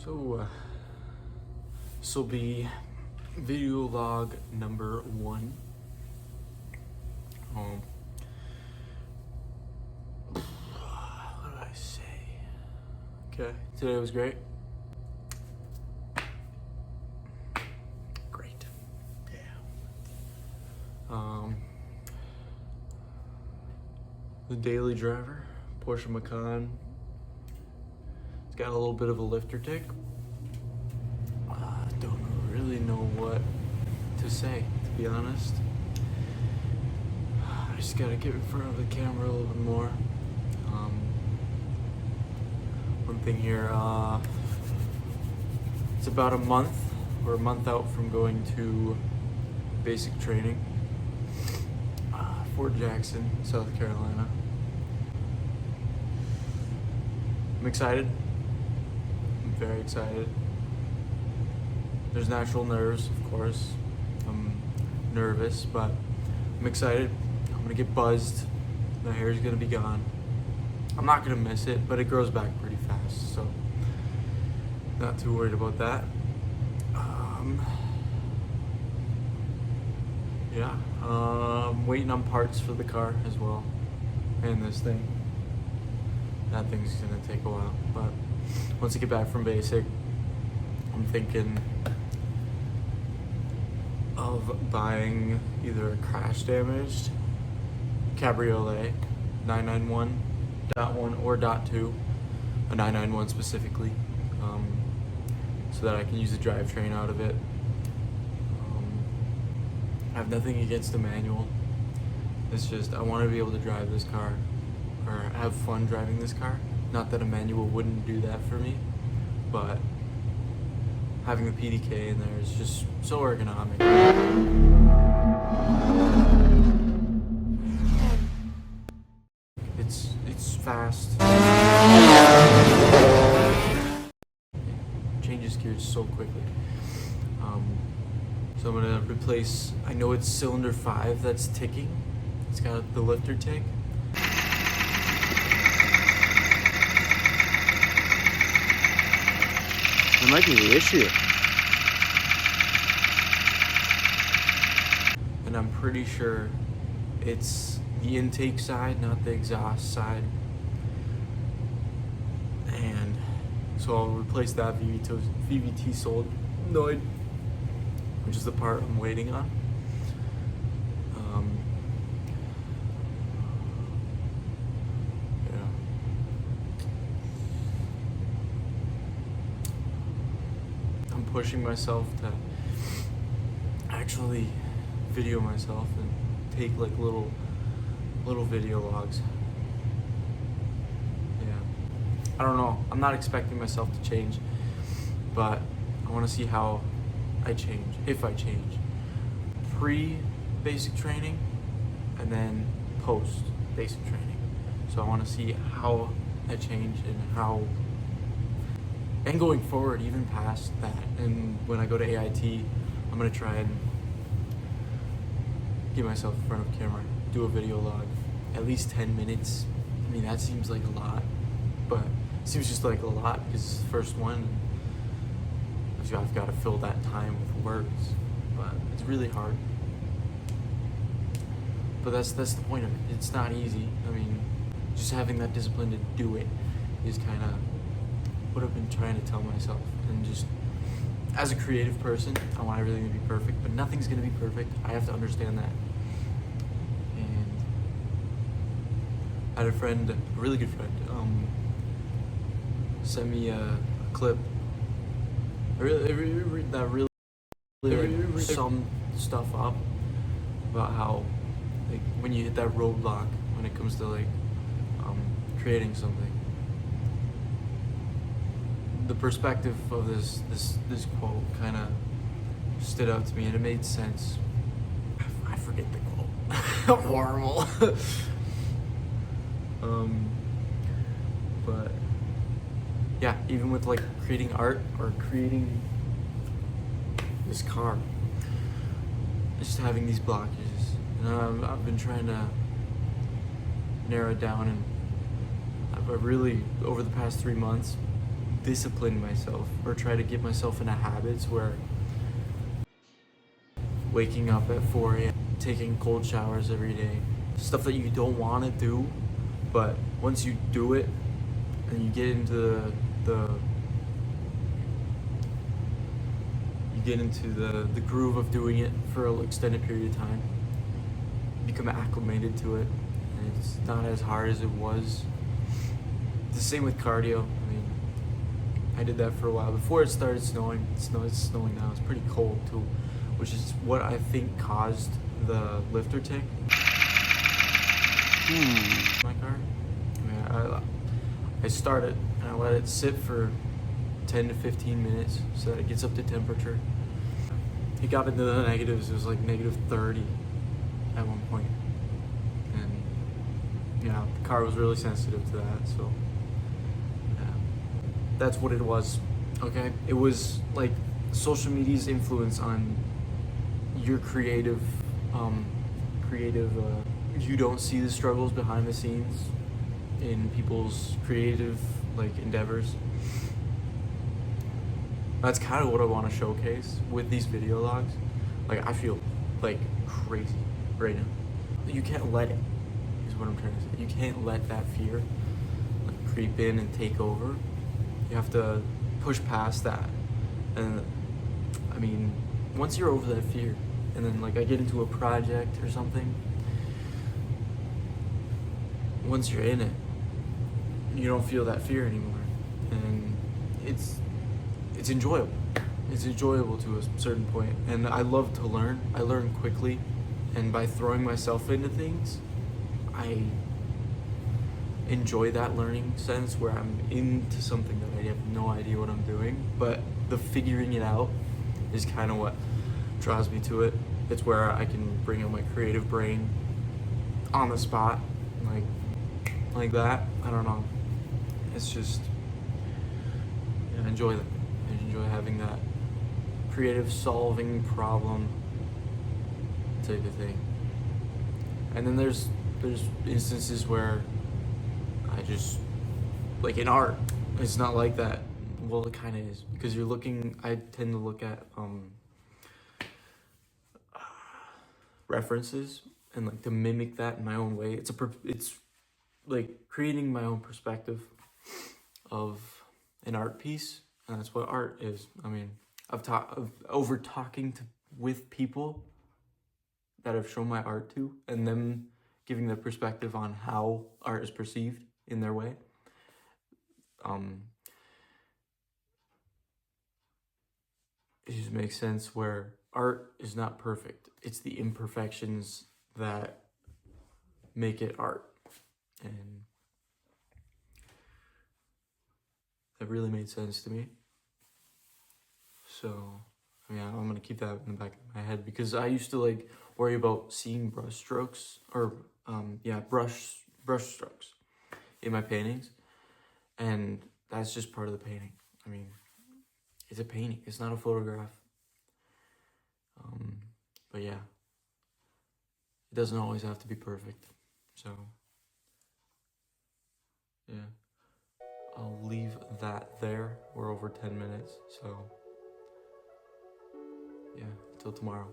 So, this will be video log number 1. What did I say? Okay, today was great. Great. Yeah. The daily driver, Porsche Macan. It's got a little bit of a lifter tick. Don't really know what to say, to be honest. I just gotta get in front of the camera a little bit more. One thing here, it's about a month or a month out from going to basic training. Fort Jackson, South Carolina. I'm excited. I'm very excited. There's natural nerves, of course. I'm nervous, but I'm excited. I'm gonna get buzzed. My hair's gonna be gone. I'm not gonna miss it, but it grows back pretty fast, so not too worried about that. Yeah, I'm waiting on parts for the car as well, and this thing. That thing's gonna take a while, but once I get back from basic, I'm thinking of buying either a crash damaged cabriolet 991.1 or .2, a 991 specifically, so that I can use the drivetrain out of it. I have nothing against the manual. It's just I want to be able to drive this car or have fun driving this car. Not that a manual wouldn't do that for me, but having the PDK in there is just so ergonomic. It's fast. It changes gears so quickly. So I'm gonna replace, I know it's cylinder 5 that's ticking. It's got the lifter tick. That might be the issue. And I'm pretty sure it's the intake side, not the exhaust side. And so I'll replace that VVT solenoid, which is the part I'm waiting on. Yeah. I'm pushing myself to actually video myself and take like little video logs. Yeah. I don't know. I'm not expecting myself to change, but I want to see how I change, if I change. Pre-basic training and then post-basic training. So I want to see how I change and going forward, even past that. And when I go to AIT, I'm going to try and get myself in front of camera, do a video log, at least 10 minutes. I mean, that seems like a lot, but it seems just like a lot because it's the first one. I've got to fill that time with words, but it's really hard. But that's the point of it. It's not easy. I mean, just having that discipline to do it is kind of what I've been trying to tell myself. And just as a creative person, I want everything to be perfect, but nothing's going to be perfect. I have to understand that. And I had a friend, a really good friend, sent me a clip. That really summed stuff up about how, like, when you hit that roadblock when it comes to like creating something. The perspective of this quote kind of stood out to me, and it made sense. I forget the quote. Horrible. But yeah, even with like creating art or creating this car, just having these blockages, and I've been trying to narrow it down, and I've really, over the past 3 months, discipline myself or try to get myself into habits where waking up at 4 a.m., taking cold showers every day, stuff that you don't want to do, but once you do it and you get into the groove of doing it for an extended period of time, become acclimated to it, and it's not as hard as it was. It's the same with cardio. I mean, I did that for a while before it started snowing. It's snowing now. It's pretty cold too, which is what I think caused the lifter tick. My car. I mean, I start it and I let it sit for 10 to 15 minutes so that it gets up to temperature. It got into the negatives. It was like -30 at one point, and yeah, the car was really sensitive to that. So yeah, that's what it was. Okay, it was like social media's influence on your creative. You don't see the struggles behind the scenes in people's creative endeavors. That's kind of what I want to showcase with these video logs. I feel like crazy right now. You can't let it, is what I'm trying to say. You can't let that fear creep in and take over. You have to push past that. And I mean, once you're over that fear, and then I get into a project or something, once you're in it, you don't feel that fear anymore. And it's enjoyable. It's enjoyable to a certain point. And I love to learn. I learn quickly. And by throwing myself into things, I enjoy that learning sense where I'm into something that I have no idea what I'm doing. But the figuring it out is kind of what draws me to it. It's where I can bring out my creative brain on the spot, like that. I don't know. It's just, yeah, I enjoy that. I enjoy having that creative solving problem type of thing. And then there's instances where I just, in art, it's not like that. Well, it kind of is, because I tend to look at references and to mimic that in my own way. It's creating my own perspective of an art piece, and that's what art is. I mean, over talking with people that I've shown my art to, and them giving their perspective on how art is perceived in their way. It just makes sense where art is not perfect. It's the imperfections that make it art. And that really made sense to me. So, yeah, I'm gonna keep that in the back of my head, because I used to worry about seeing brush strokes or brush strokes in my paintings, and that's just part of the painting. I mean, it's a painting. It's not a photograph. But yeah, it doesn't always have to be perfect. So yeah, I'll leave that there. We're over 10 minutes, so yeah, till tomorrow.